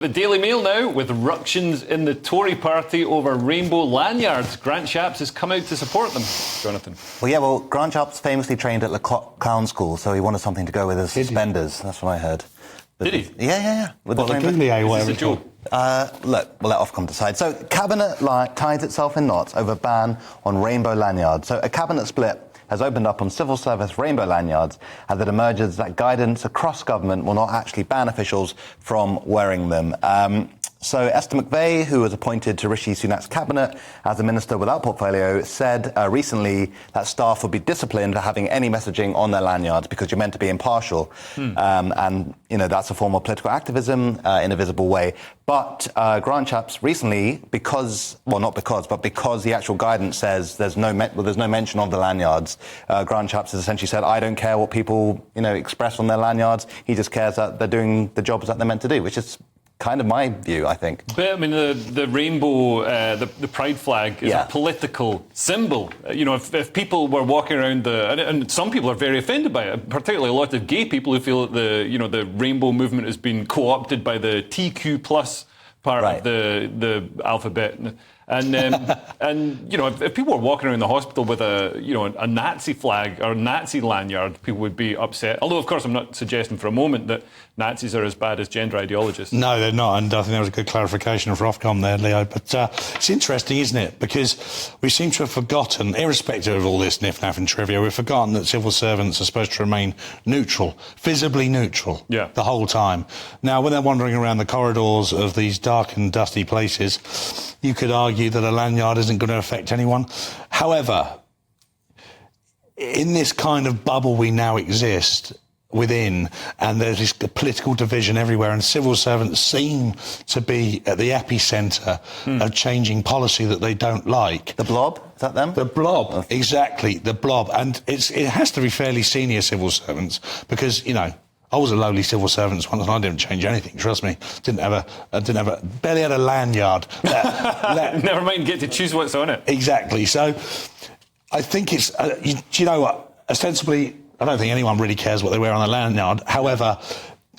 The Daily Mail now, with ructions in the Tory party over rainbow lanyards. Grant Shapps has come out to support them. Jonathan. Well, Grant Shapps famously trained at the clown school, so he wanted something to go with his suspenders. That's what I heard. Did he? Yeah. With the Googly Is this a joke? Look, we'll let Ofcom decide. So, Cabinet ties itself in knots over ban on rainbow lanyards. So, a Cabinet split has opened up on civil service rainbow lanyards as it emerges that guidance across government will not actually ban officials from wearing them. So Esther Mcvey, who was appointed to Rishi Sunak's cabinet as a minister without portfolio, said recently that staff would be disciplined for having any messaging on their lanyards because you're meant to be impartial. And, that's a form of political activism in a visible way. But Grant Shapps recently, because the actual guidance says there's no mention of the lanyards, Grant Shapps has essentially said, I don't care what people, express on their lanyards. He just cares that they're doing the jobs that they're meant to do, which is kind of my view, I think. But, I mean, the rainbow, the pride flag is a political symbol. If people were walking around and some people are very offended by it, particularly a lot of gay people who feel that the rainbow movement has been co-opted by the TQ plus part of the alphabet. And if people were walking around the hospital with a Nazi flag or a Nazi lanyard, people would be upset. Although, of course, I'm not suggesting for a moment that Nazis are as bad as gender ideologists. No, they're not, and I think that was a good clarification for Ofcom there, Leo. But it's interesting, isn't it? Because we seem to have forgotten, irrespective of all this niff-naff and trivia, we've forgotten that civil servants are supposed to remain neutral, visibly neutral, the whole time. Now, when they're wandering around the corridors of these dark and dusty places, you could argue that a lanyard isn't going to affect anyone. However, in this kind of bubble we now exist within, and there's this political division everywhere, and civil servants seem to be at the epicentre of changing policy that they don't like. The Blob? Is that them? The Blob, exactly, the Blob. And it has to be fairly senior civil servants because, I was a lowly civil servant once and I didn't change anything, trust me. Barely had a lanyard. Never mind, get to choose what's on it. Exactly. So I think it's, do you know what, ostensibly, I don't think anyone really cares what they wear on a lanyard. However,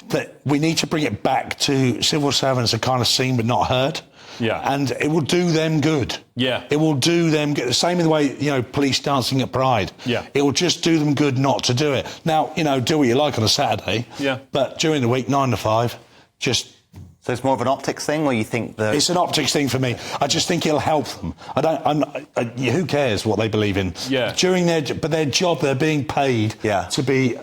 that we need to bring it back to civil servants are kind of seen but not heard. Yeah. And it will do them good. Yeah. It will do them good. The same in the way, police dancing at Pride. Yeah. It will just do them good not to do it. Now, do what you like on a Saturday. Yeah. But during the week, 9 to 5, just... So it's more of an optics thing, or you think that... It's an optics thing for me. I just think it'll help them. Who cares what they believe in? Yeah. Their job, they're being paid to be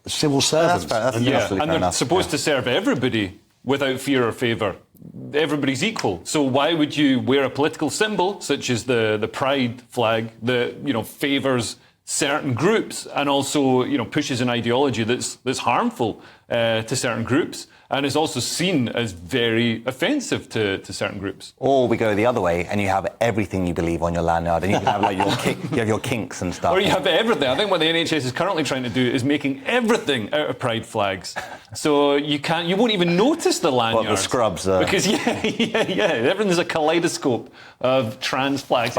civil servants. That's fair. And they're supposed to serve everybody without fear or favour. Everybody's equal. So why would you wear a political symbol, such as the pride flag, that, favours certain groups and also, pushes an ideology that's harmful to certain groups and is also seen as very offensive to certain groups? Or we go the other way and you have everything you believe on your lanyard and you can have your kinks and stuff. Or you have everything. I think what the NHS is currently trying to do is making everything out of pride flags. So you won't even notice the lanyard. The scrubs. Because, everything's a kaleidoscope of trans flags.